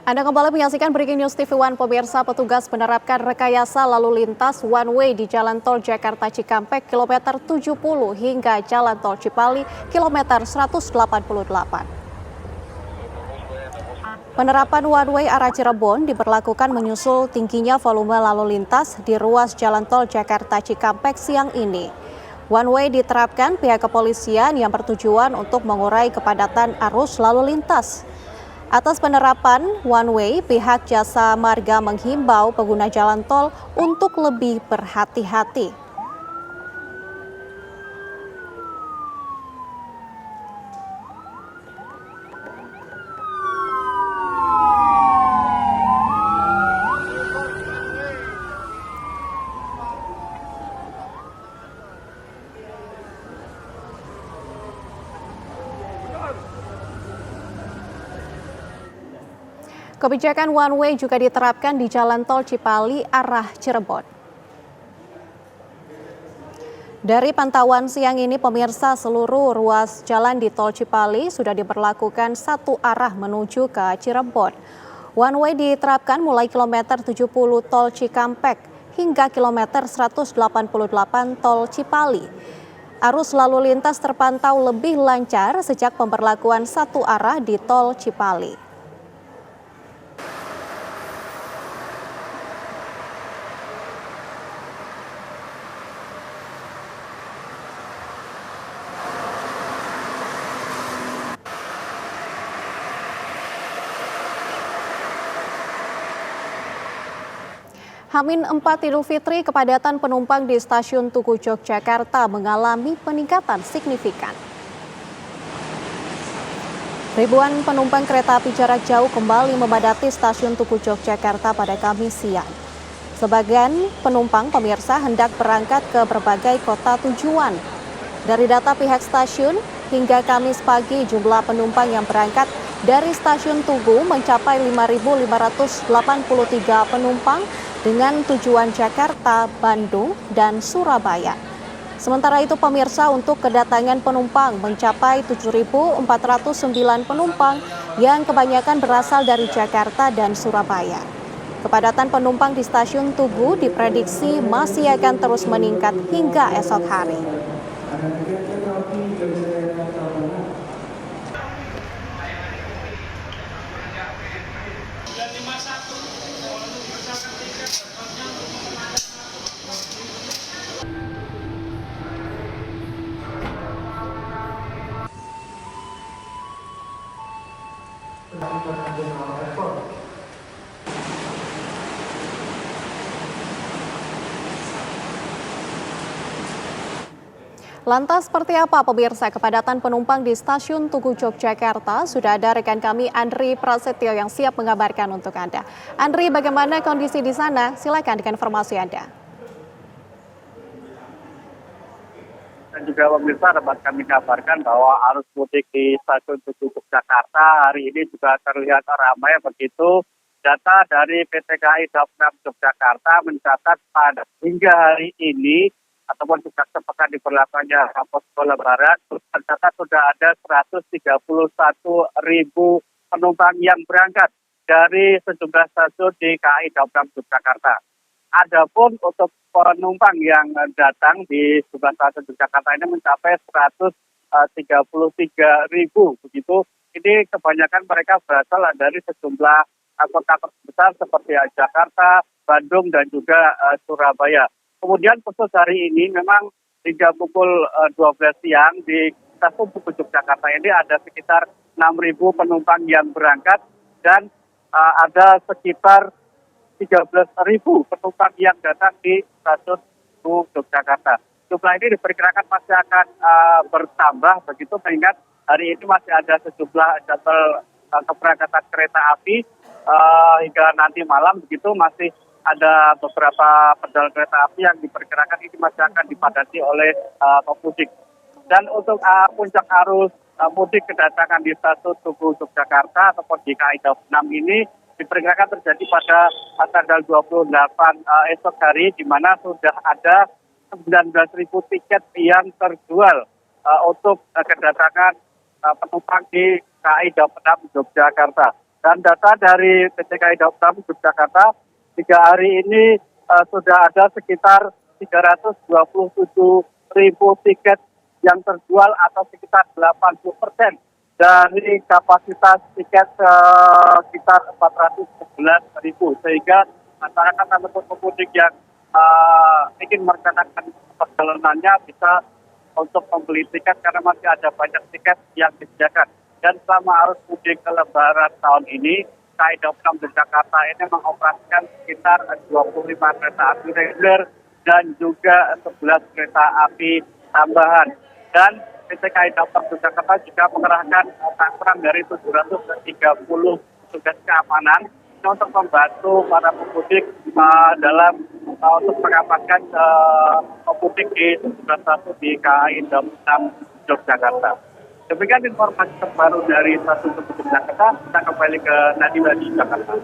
Anda kembali menyaksikan Breaking News TV One. Pemirsa, petugas menerapkan rekayasa lalu lintas one way di Jalan Tol Jakarta Cikampek kilometer 70 hingga Jalan Tol Cipali kilometer 188. Penerapan one way arah Cirebon diberlakukan menyusul tingginya volume lalu lintas di ruas Jalan Tol Jakarta Cikampek siang ini. One way diterapkan pihak kepolisian yang bertujuan untuk mengurai kepadatan arus lalu lintas. Atas penerapan one way, pihak Jasa Marga menghimbau pengguna jalan tol untuk lebih berhati-hati. Kebijakan one way juga diterapkan di Jalan Tol Cipali arah Cirebon. Dari pantauan siang ini, pemirsa, seluruh ruas jalan di Tol Cipali sudah diberlakukan satu arah menuju ke Cirebon. One way diterapkan mulai kilometer 70 Tol Cikampek hingga kilometer 188 Tol Cipali. Arus lalu lintas terpantau lebih lancar sejak pemberlakuan satu arah di Tol Cipali. H-4 Idul Fitri, kepadatan penumpang di stasiun Tugu Yogyakarta mengalami peningkatan signifikan. Ribuan penumpang kereta api jarak jauh kembali memadati stasiun Tugu Yogyakarta pada Kamis siang. Sebagian penumpang, pemirsa, hendak berangkat ke berbagai kota tujuan. Dari data pihak stasiun, hingga Kamis pagi jumlah penumpang yang berangkat dari stasiun Tugu mencapai 5.583 penumpang dengan tujuan Jakarta, Bandung, dan Surabaya. Sementara itu, pemirsa, untuk kedatangan penumpang mencapai 7.409 penumpang yang kebanyakan berasal dari Jakarta dan Surabaya. Kepadatan penumpang di stasiun Tugu diprediksi masih akan terus meningkat hingga esok hari. Lantas seperti apa, pemirsa, kepadatan penumpang di stasiun Tugu Yogyakarta? Sudah ada rekan kami Andri Prasetyo yang siap mengabarkan untuk Anda. Andri, bagaimana kondisi di sana? Silakan dengan informasi Anda. Dan juga pemirsa, dapat kami kabarkan bahwa arus mudik di stasiun Tugu Yogyakarta hari ini juga terlihat ramai begitu. Data dari PT KAI Daup 6 Yogyakarta mencatat pada hingga hari ini ataupun sejak sepekan diberlakukannya posko lebaran, tercatat sudah ada 131.000 penumpang yang berangkat dari sejumlah stasiun di KAI Daup 6 Yogyakarta. Adapun untuk penumpang yang datang di sebelah stasiun Yogyakarta ini mencapai 133.000 begitu. Ini kebanyakan mereka berasal dari sejumlah kota besar seperti Jakarta, Bandung, dan juga Surabaya. Kemudian khusus hari ini memang hingga pukul 12 siang di stasiun Tugu Yogyakarta ini ada sekitar 6.000 penumpang yang berangkat dan ada sekitar 13.000 penumpang yang datang di stasiun Tugu Yogyakarta. Jumlah ini diperkirakan masih akan bertambah begitu, mengingat hari ini masih ada sejumlah jadwal keberangkatan kereta api hingga nanti malam begitu, masih ada beberapa perjalanan kereta api yang diperkirakan ini masih akan dipadati oleh pemudik. Dan untuk puncak arus mudik kedatangan di stasiun Tugu Yogyakarta ataupun di KAI Daup 6 ini diperkirakan terjadi pada tanggal 28 esok hari, di mana sudah ada 19.000 tiket yang terjual untuk kedatangan penumpang di KAI Daup 6 Yogyakarta. Dan data dari PT KAI Daob 6 Yogyakarta, 3 hari ini sudah ada sekitar 327.000 tiket yang terjual atau sekitar 80% dari kapasitas tiket sekitar 411.000, sehingga masyarakat ataupun pemudik yang ingin merencanakan perjalanannya bisa untuk membeli tiket karena masih ada banyak tiket yang disediakan. Dan selama arus mudik Lebaran tahun ini, KAI Daob 6 Jakarta ini mengoperasikan sekitar 25 kereta api reguler dan juga 11 kereta api tambahan. Dan PT KAI Daob 6 Jakarta juga mengerahkan tak kurang dari 730 petugas keamanan untuk membantu para pemudik dalam untuk mengamankan pemudik di 11 di KAI Daob 6 Yogyakarta. Demikian informasi terbaru dari Stasiun Tugu Jakarta. Kita kembali ke Nadila di Jakarta.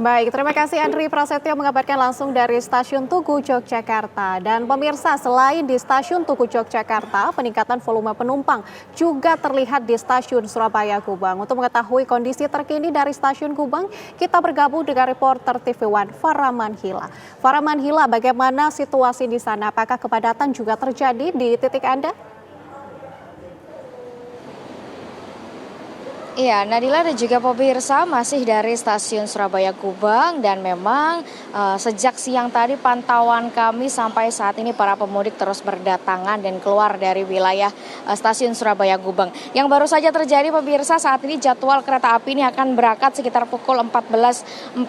Baik, terima kasih Andri Prasetyo mengabarkan langsung dari Stasiun Tugu Yogyakarta. Dan pemirsa, selain di Stasiun Tugu Yogyakarta, peningkatan volume penumpang juga terlihat di Stasiun Surabaya Gubeng. Untuk mengetahui kondisi terkini dari Stasiun Gubeng, kita bergabung dengan reporter TV One Faraman Hila. Faraman Hila, bagaimana situasi di sana? Apakah kepadatan juga terjadi di titik Anda? Iya, Nadila dan juga pemirsa masih dari Stasiun Surabaya Gubeng dan memang sejak siang tadi pantauan kami sampai saat ini para pemudik terus berdatangan dan keluar dari wilayah Stasiun Surabaya Gubeng. Yang baru saja terjadi pemirsa, saat ini jadwal kereta api ini akan berangkat sekitar pukul 14.45,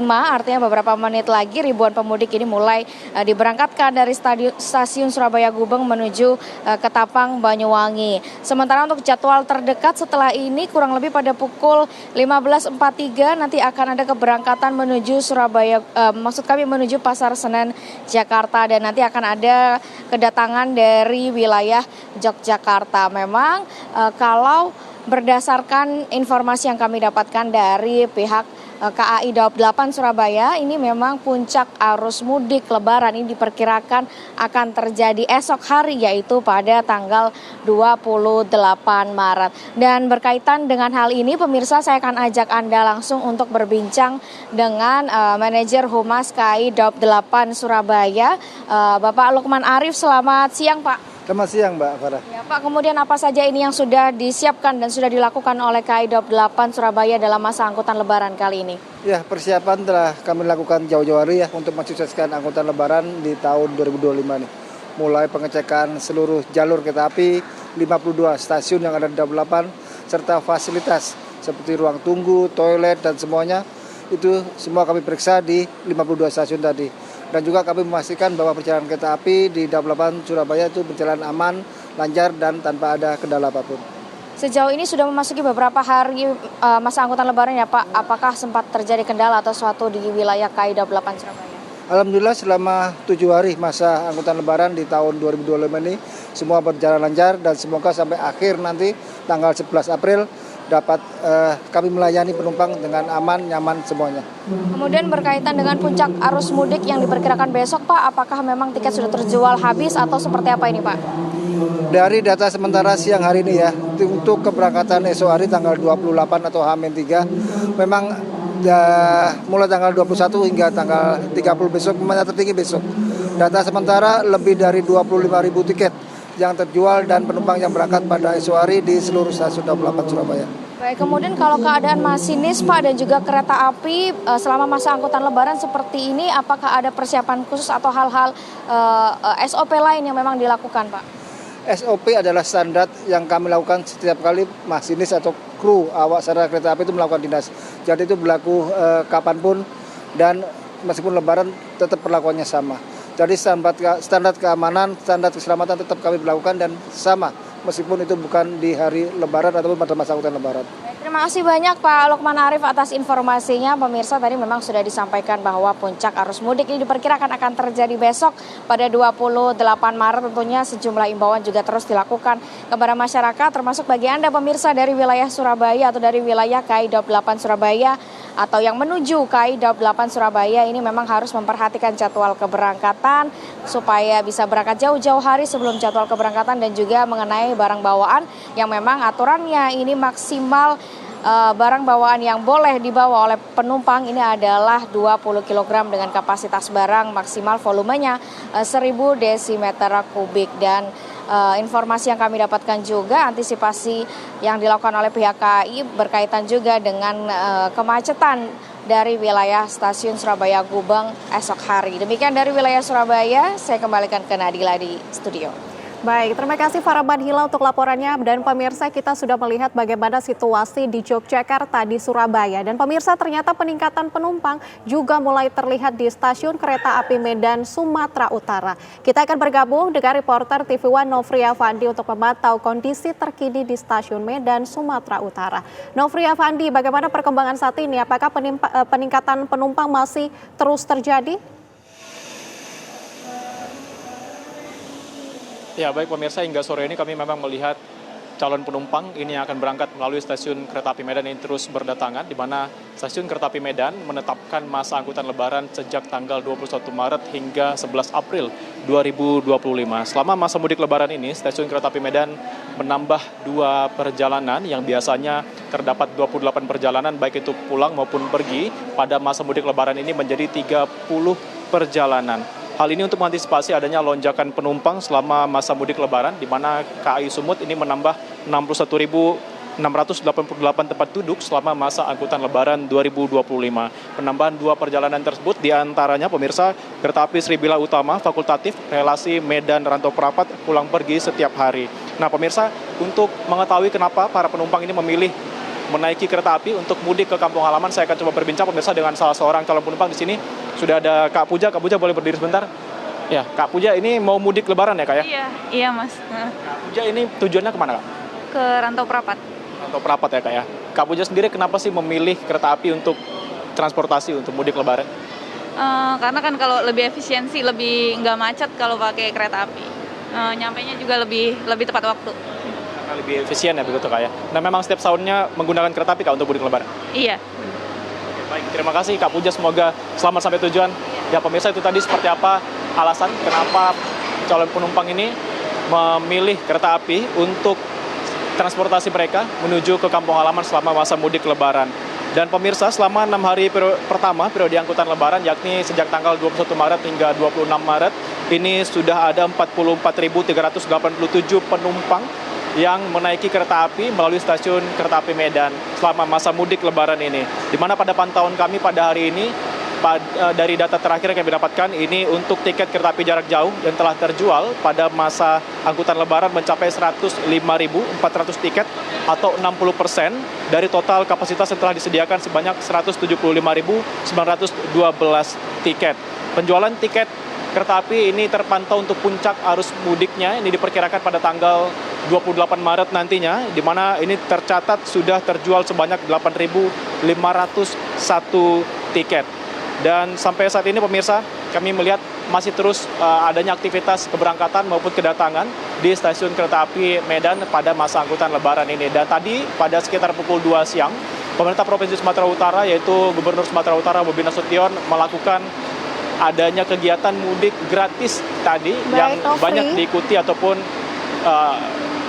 artinya beberapa menit lagi ribuan pemudik ini mulai diberangkatkan dari Stasiun Surabaya Gubeng menuju Ketapang, Banyuwangi. Sementara untuk jadwal terdekat setelah ini kurang lebih pada pukul 15.43 nanti akan ada keberangkatan menuju Surabaya, menuju Pasar Senen Jakarta, dan nanti akan ada kedatangan dari wilayah Yogyakarta. Memang kalau berdasarkan informasi yang kami dapatkan dari pihak KAI Daob 8 Surabaya, ini memang puncak arus mudik Lebaran ini diperkirakan akan terjadi esok hari, yaitu pada tanggal 28 Maret. Dan berkaitan dengan hal ini, pemirsa, saya akan ajak Anda langsung untuk berbincang dengan manajer Humas KAI Daob 8 Surabaya, Bapak Lukman Arif. Selamat siang, Pak. Selamat siang, Mbak Farah. Ya, Pak, kemudian apa saja ini yang sudah disiapkan dan sudah dilakukan oleh KAI Daob 8 Surabaya dalam masa angkutan Lebaran kali ini? Ya, persiapan telah kami lakukan jauh-jauh hari ya untuk mensukseskan angkutan Lebaran di tahun 2025 nih. Mulai pengecekan seluruh jalur kereta api, 52 stasiun yang ada di Daob 8, serta fasilitas seperti ruang tunggu, toilet, dan semuanya. Itu semua kami periksa di 52 stasiun tadi. Dan juga kami memastikan bahwa perjalanan kereta api di Daob 8 Surabaya itu berjalan aman, lancar, dan tanpa ada kendala apapun. Sejauh ini sudah memasuki beberapa hari masa angkutan Lebaran ya, Pak. Apakah sempat terjadi kendala atau suatu di wilayah KAI Daob 8 Surabaya? Alhamdulillah selama 7 hari masa angkutan Lebaran di tahun 2025 ini semua berjalan lancar, dan semoga sampai akhir nanti tanggal 11 April dapat kami melayani penumpang dengan aman, nyaman semuanya. Kemudian berkaitan dengan puncak arus mudik yang diperkirakan besok, Pak, apakah memang tiket sudah terjual habis atau seperti apa ini, Pak? Dari data sementara siang hari ini ya, untuk keberangkatan esok hari tanggal 28 atau H-3, memang mulai tanggal 21 hingga tanggal 30 besok, memang tertinggi besok. Data sementara lebih dari 25.000 tiket yang terjual dan penumpang yang berangkat pada esok hari di seluruh stasiun Daob 8 Surabaya. Baik, kemudian kalau keadaan masinis, Pak, dan juga kereta api selama masa angkutan Lebaran seperti ini, apakah ada persiapan khusus atau hal-hal SOP lain yang memang dilakukan, Pak? SOP adalah standar yang kami lakukan setiap kali masinis atau kru awak sarana kereta api itu melakukan dinas. Jadi itu berlaku kapanpun, dan meskipun Lebaran tetap perlakuannya sama. Jadi standar keamanan, standar keselamatan tetap kami berlakukan dan sama, meskipun itu bukan di hari Lebaran ataupun pada masa angkutan Lebaran. Terima kasih banyak Pak Lukman Arif atas informasinya. Pemirsa, tadi memang sudah disampaikan bahwa puncak arus mudik ini diperkirakan akan terjadi besok pada 28 Maret. Tentunya sejumlah imbauan juga terus dilakukan kepada masyarakat, termasuk bagi Anda pemirsa dari wilayah Surabaya atau dari wilayah KAI Daob 8 Surabaya atau yang menuju KAI Daob 8 Surabaya, ini memang harus memperhatikan jadwal keberangkatan supaya bisa berangkat jauh-jauh hari sebelum jadwal keberangkatan, dan juga mengenai barang bawaan yang memang aturannya ini maksimal barang bawaan yang boleh dibawa oleh penumpang ini adalah 20 kg dengan kapasitas barang maksimal volumenya 1000 desimeter kubik. Dan informasi yang kami dapatkan juga antisipasi yang dilakukan oleh pihak KAI berkaitan juga dengan kemacetan dari wilayah stasiun Surabaya Gubeng esok hari. Demikian dari wilayah Surabaya, saya kembalikan ke Nadila di studio. Baik, terima kasih Farah Badhila untuk laporannya. Dan pemirsa, kita sudah melihat bagaimana situasi di Yogyakarta, di Surabaya. Dan pemirsa, ternyata peningkatan penumpang juga mulai terlihat di stasiun kereta api Medan, Sumatera Utara. Kita akan bergabung dengan reporter TV One Nofri Afandi untuk memantau kondisi terkini di stasiun Medan, Sumatera Utara. Nofri Afandi, bagaimana perkembangan saat ini? Apakah peningkatan penumpang masih terus terjadi? Ya baik pemirsa, hingga sore ini kami memang melihat calon penumpang ini yang akan berangkat melalui stasiun kereta api Medan ini terus berdatangan, di mana stasiun kereta api Medan menetapkan masa angkutan lebaran sejak tanggal 21 Maret hingga 11 April 2025. Selama masa mudik lebaran ini, stasiun kereta api Medan menambah 2 perjalanan yang biasanya terdapat 28 perjalanan baik itu pulang maupun pergi. Pada masa mudik lebaran ini menjadi 30 perjalanan. Hal ini untuk mengantisipasi adanya lonjakan penumpang selama masa mudik lebaran, di mana KAI Sumut ini menambah 61.688 tempat duduk selama masa angkutan lebaran 2025. Penambahan 2 perjalanan tersebut diantaranya pemirsa kereta api Sribila Utama fakultatif relasi Medan Rantau Prapat pulang pergi setiap hari. Nah pemirsa, untuk mengetahui kenapa para penumpang ini memilih menaiki kereta api untuk mudik ke kampung halaman, saya akan coba berbincang pemirsa dengan salah seorang calon penumpang di sini. Sudah ada Kak Puja. Kak Puja boleh berdiri sebentar? Ya, Kak Puja ini mau mudik lebaran ya Kak ya? Iya Mas. Kak Puja ini tujuannya kemana Kak? Ke Rantau Prapat. Rantau Prapat ya Kak ya. Kak Puja sendiri kenapa sih memilih kereta api untuk transportasi untuk mudik lebaran? Karena kan kalau lebih efisiensi, lebih nggak macet kalau pakai kereta api. Nyampainya juga lebih tepat waktu. Karena lebih efisien ya begitu Kak ya. Nah memang setiap tahunnya menggunakan kereta api Kak untuk mudik lebaran? Iya. Baik, terima kasih Kak Puja, semoga selamat sampai tujuan. Ya pemirsa, itu tadi seperti apa alasan kenapa calon penumpang ini memilih kereta api untuk transportasi mereka menuju ke kampung halaman selama masa mudik lebaran. Dan pemirsa, selama 6 hari pertama periode angkutan lebaran, yakni sejak tanggal 21 Maret hingga 26 Maret, ini sudah ada 44.387 penumpang yang menaiki kereta api melalui stasiun kereta api Medan selama masa mudik lebaran ini. Di mana pada pantauan kami pada hari ini, dari data terakhir yang kami dapatkan, ini untuk tiket kereta api jarak jauh yang telah terjual pada masa angkutan lebaran mencapai 105.400 tiket atau 60% dari total kapasitas yang telah disediakan sebanyak 175.912 tiket. Penjualan tiket kereta api ini terpantau untuk puncak arus mudiknya ini diperkirakan pada tanggal 28 Maret nantinya, di mana ini tercatat sudah terjual sebanyak 8.501 tiket. Dan sampai saat ini pemirsa, kami melihat masih terus adanya aktivitas keberangkatan maupun kedatangan di stasiun kereta api Medan pada masa angkutan lebaran ini. Dan tadi pada sekitar pukul 2 siang, pemerintah Provinsi Sumatera Utara yaitu Gubernur Sumatera Utara Bobi Nasution melakukan adanya kegiatan mudik gratis tadi. Baik, yang Nofri banyak diikuti ataupun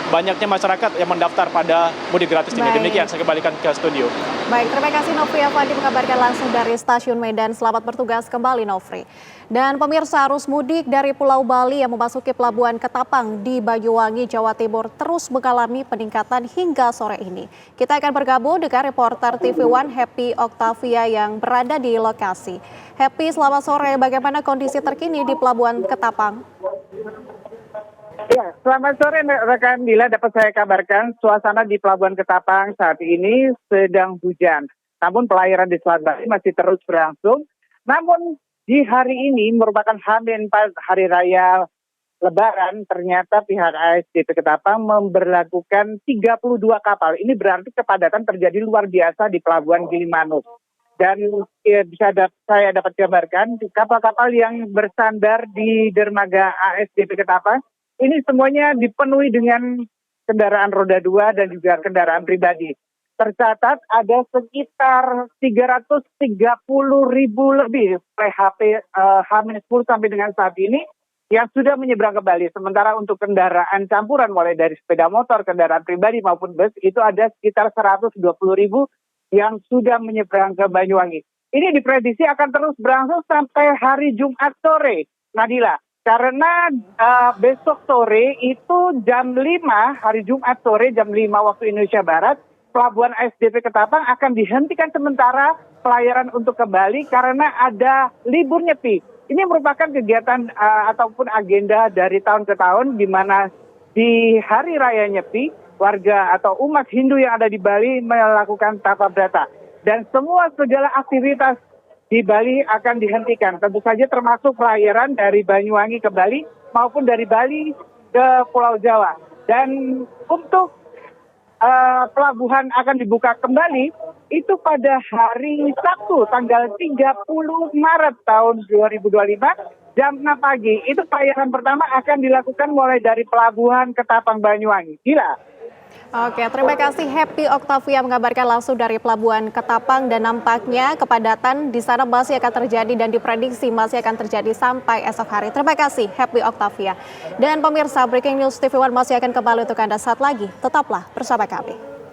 banyaknya masyarakat yang mendaftar pada mudik gratis ini. Demikian, saya kembalikan ke studio. Baik, terima kasih Nofri Afandi mengabarkan langsung dari stasiun Medan. Selamat bertugas kembali Nofri. Dan pemirsa, arus mudik dari Pulau Bali yang memasuki Pelabuhan Ketapang di Banyuwangi, Jawa Timur terus mengalami peningkatan hingga sore ini. Kita akan bergabung dengan reporter TV One Happy Octavia yang berada di lokasi. Happy, selamat sore. Bagaimana kondisi terkini di Pelabuhan Ketapang? Ya, selamat sore rekan Dila, dapat saya kabarkan suasana di Pelabuhan Ketapang saat ini sedang hujan. Namun pelayaran di Selat Bali masih terus berlangsung. Namun di hari ini merupakan H-4 Hari Raya Lebaran, ternyata pihak ASDP Ketapang memberlakukan 32 kapal. Ini berarti kepadatan terjadi luar biasa di Pelabuhan Gilimanuk. Dan saya dapat gambarkan kapal-kapal yang bersandar di dermaga ASDP Ketapang ini semuanya dipenuhi dengan kendaraan roda 2 dan juga kendaraan pribadi. Tercatat ada sekitar 330.000 lebih PHP H-10 sampai dengan saat ini yang sudah menyeberang ke Bali. Sementara untuk kendaraan campuran mulai dari sepeda motor, kendaraan pribadi maupun bus itu ada sekitar 120.000 yang sudah menyeberang ke Banyuwangi. Ini diprediksi akan terus berlangsung sampai hari Jumat sore, Nadila. Karena besok sore itu jam 5, hari Jumat sore jam 5 waktu Indonesia Barat, Pelabuhan ASDP Ketapang akan dihentikan sementara pelayaran untuk ke Bali karena ada libur nyepi. Ini merupakan kegiatan ataupun agenda dari tahun ke tahun di mana di hari raya Nyepi, warga atau umat Hindu yang ada di Bali melakukan tapa brata. Dan segala aktivitas di Bali akan dihentikan. Tentu saja termasuk pelayaran dari Banyuwangi ke Bali maupun dari Bali ke Pulau Jawa. Dan untuk pelabuhan akan dibuka kembali itu pada hari Sabtu tanggal 30 Maret tahun 2025 jam 6 pagi. Itu pelayaran pertama akan dilakukan mulai dari Pelabuhan Ketapang Banyuwangi. Gila. Oke, terima kasih Happy Octavia mengabarkan langsung dari Pelabuhan Ketapang dan nampaknya kepadatan di sana masih akan terjadi dan diprediksi masih akan terjadi sampai esok hari. Terima kasih Happy Octavia. Dan pemirsa, Breaking News TV One masih akan kembali untuk Anda saat lagi. Tetaplah bersama kami.